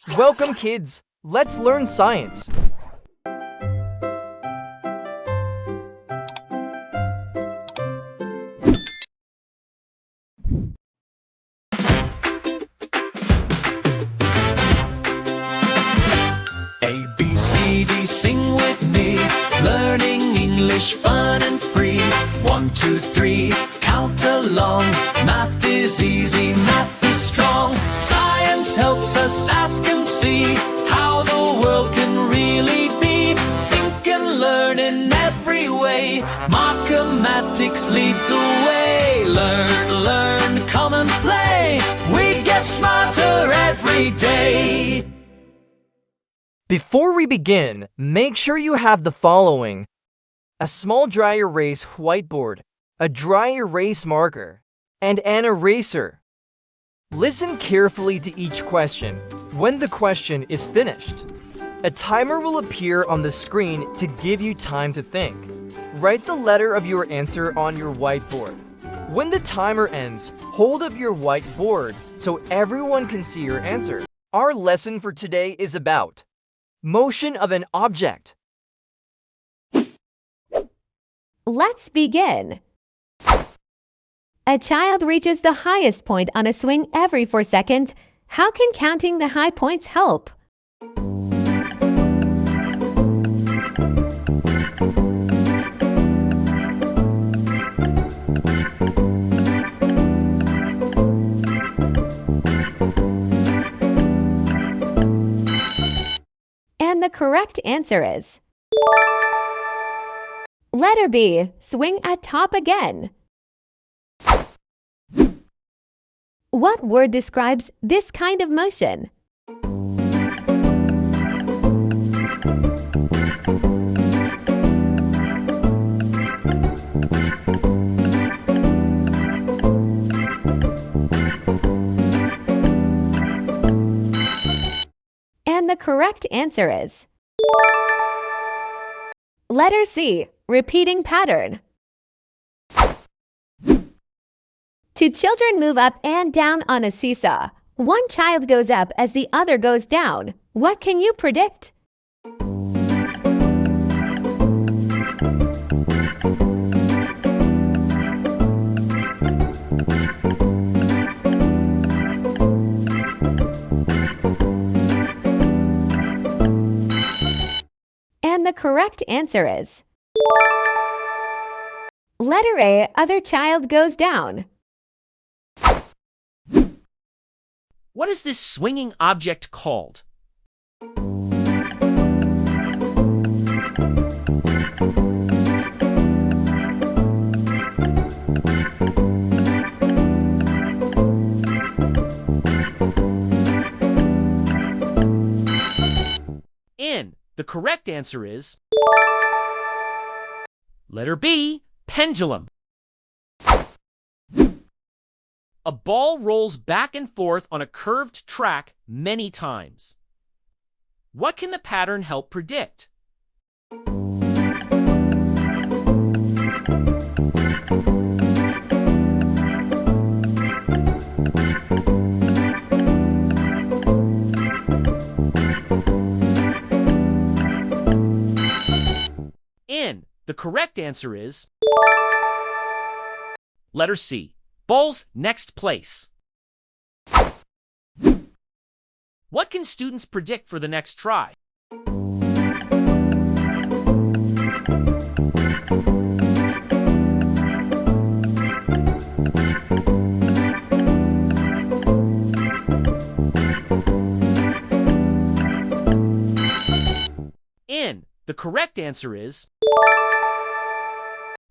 Welcome, kids. Let's learn science. A, B, C, D, sing with me. Learning English fun and free. 1, 2, 3, count along. Math is easy, math is strong. Science helps us ask and see how the world can really be. Think and learn in every way. Markimatics leads the way. Learn, come and play. We get smarter every day. Before we begin, make sure you have the following: a small dry erase whiteboard, a dry erase marker, and an eraser. Listen carefully to each question. When the question is finished, a timer will appear on the screen to give you time to think. Write the letter of your answer on your whiteboard. When the timer ends, hold up your whiteboard so everyone can see your answer. Our lesson for today is about motion of an object. Let's begin. A child reaches the highest point on a swing every 4 seconds. How can counting the high points help? And the correct answer is letter B, swing at top again. What word describes this kind of motion? And the correct answer is letter C, repeating pattern. Two children move up and down on a seesaw. One child goes up as the other goes down. What can you predict? And the correct answer is letter A, other child goes down. What is this swinging object called? And the correct answer is letter B, pendulum. A ball rolls back and forth on a curved track many times. What can the pattern help predict? And the correct answer is letter C, ball's next place. What can students predict for the next try? And the correct answer is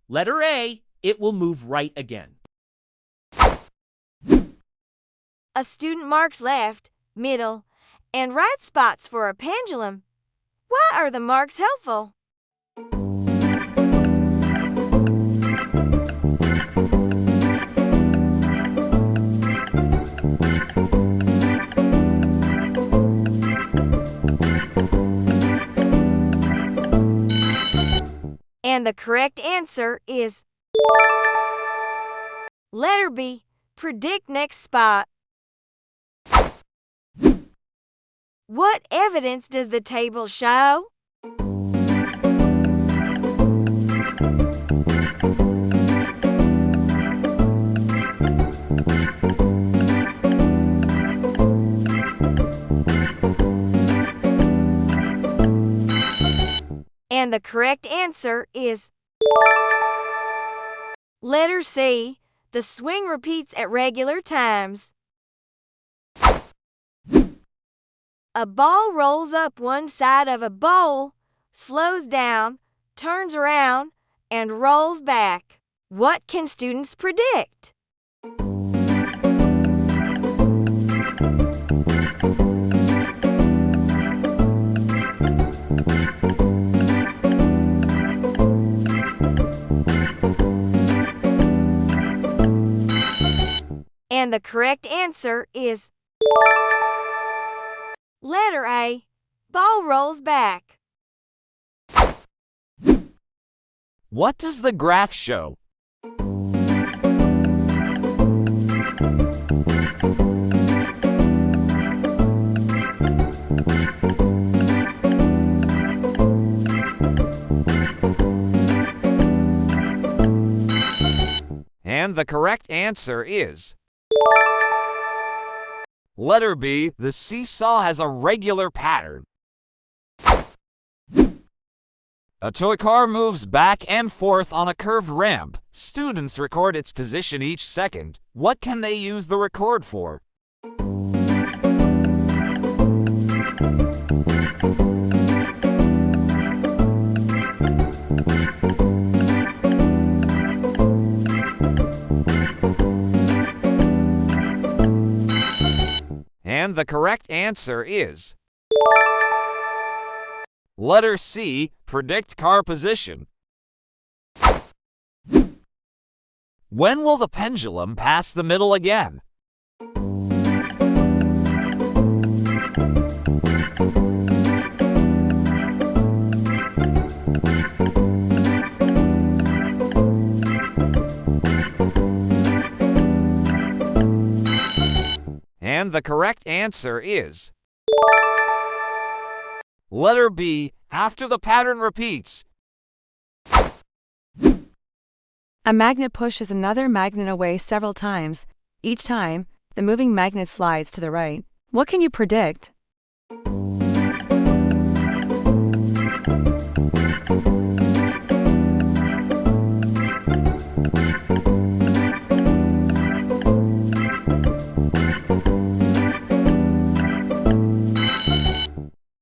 letter A, it will move right again. A student marks left, middle, and right spots for a pendulum. Why are the marks helpful? And the correct answer is letter B, predict next spot. What evidence does the table show? And the correct answer is letter C. The swing repeats at regular times. A ball rolls up one side of a bowl, slows down, turns around, and rolls back. What can students predict? And the correct answer is letter A. Ball rolls back. What does the graph show? And the correct answer is letter B. The seesaw has a regular pattern. A toy car moves back and forth on a curved ramp. Students record its position each second. What can they use the record for? And the correct answer is letter C. Predict car position. When will the pendulum pass the middle again? And the correct answer is letter B. After the pattern repeats. A magnet pushes another magnet away several times. Each time, the moving magnet slides to the right. What can you predict?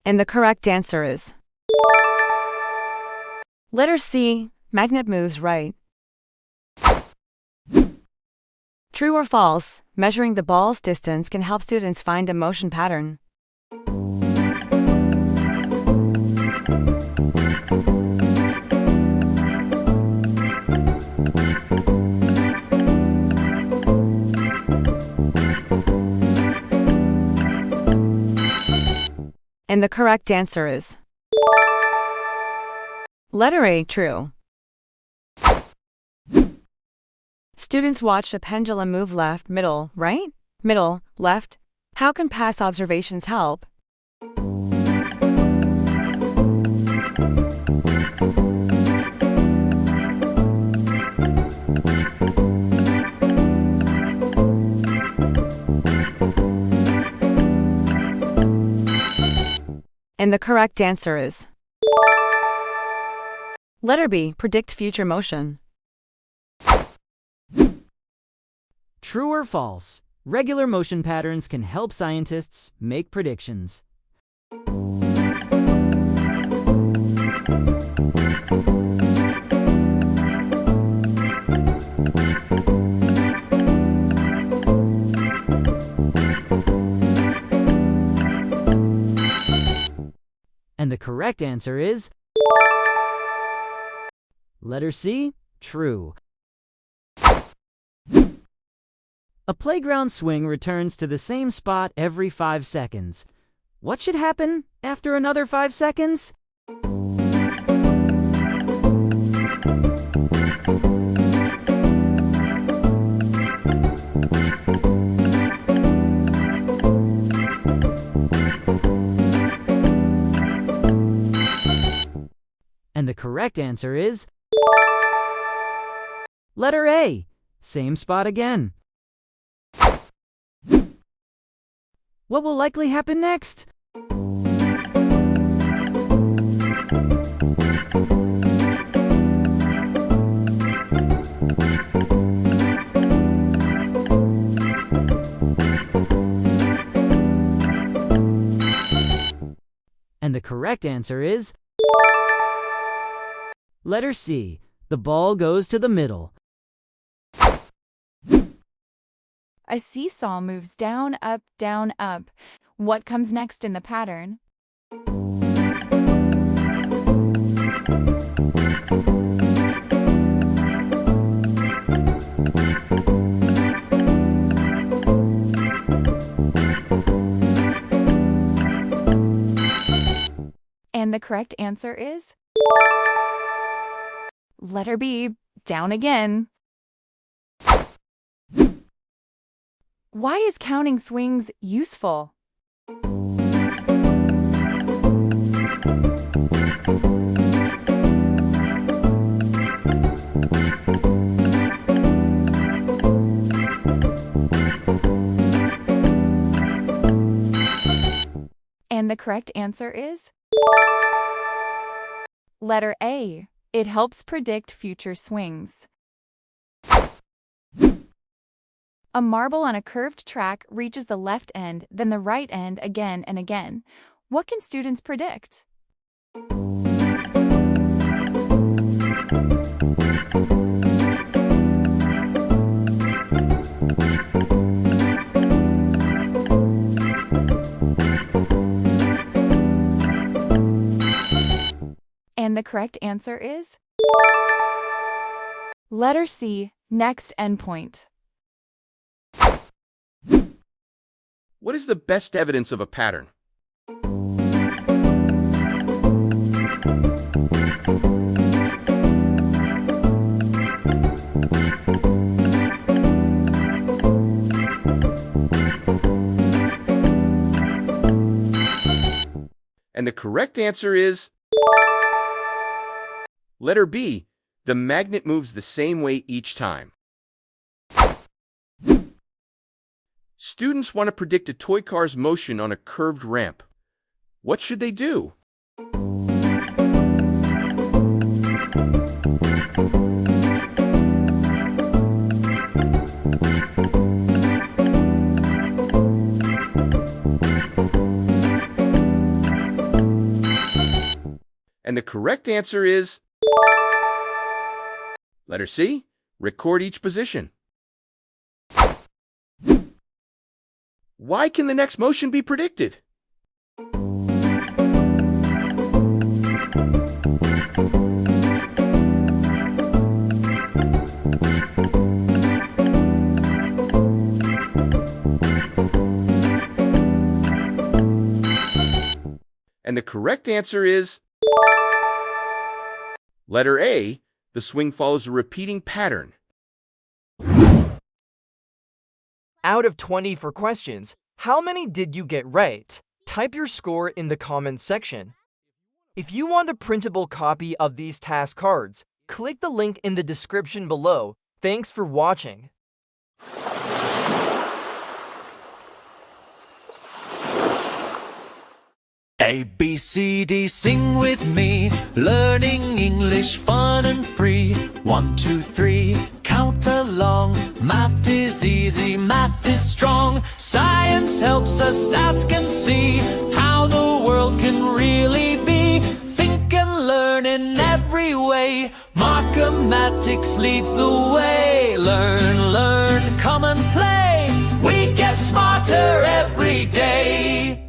And the correct answer is letter C. Magnet moves right. True or false? Measuring the ball's distance can help students find a motion pattern. And the correct answer is letter A. True. Students watched a pendulum move left, middle, right, middle, left. How can past observations help? And the correct answer is letter B. Predict future motion. True or false? Regular motion patterns can help scientists make predictions. And the correct answer is letter C. True. A playground swing returns to the same spot every 5 seconds. What should happen after another 5 seconds? correct answer is letter A. Same spot again. What will likely happen next? And the correct answer is letter C. The ball goes to the middle. A seesaw moves down, up, down, up. What comes next in the pattern? And the correct answer is letter B, down again. Why is counting swings useful? And the correct answer is letter A. It helps predict future swings. A marble on a curved track reaches the left end, then the right end again and again. What can students predict? And the correct answer is letter C, next endpoint. What is the best evidence of a pattern? And the correct answer is letter B. The magnet moves the same way each time. Students want to predict a toy car's motion on a curved ramp. What should they do? And the correct answer is letter C. Record each position. Why can the next motion be predicted? And the correct answer is letter A. The swing follows a repeating pattern. Out of 20 for questions, how many did you get right? Type your score in the comments section. If you want a printable copy of these task cards, click the link in the description below. Thanks for watching. A, B, C, D, sing with me. Learning English fun and free. 1, 2, 3, count along. Math is easy, math is strong. Science helps us ask and see how the world can really be. Think and learn in every way. Markimatics leads the way. Learn, learn, come and play. We get smarter every day.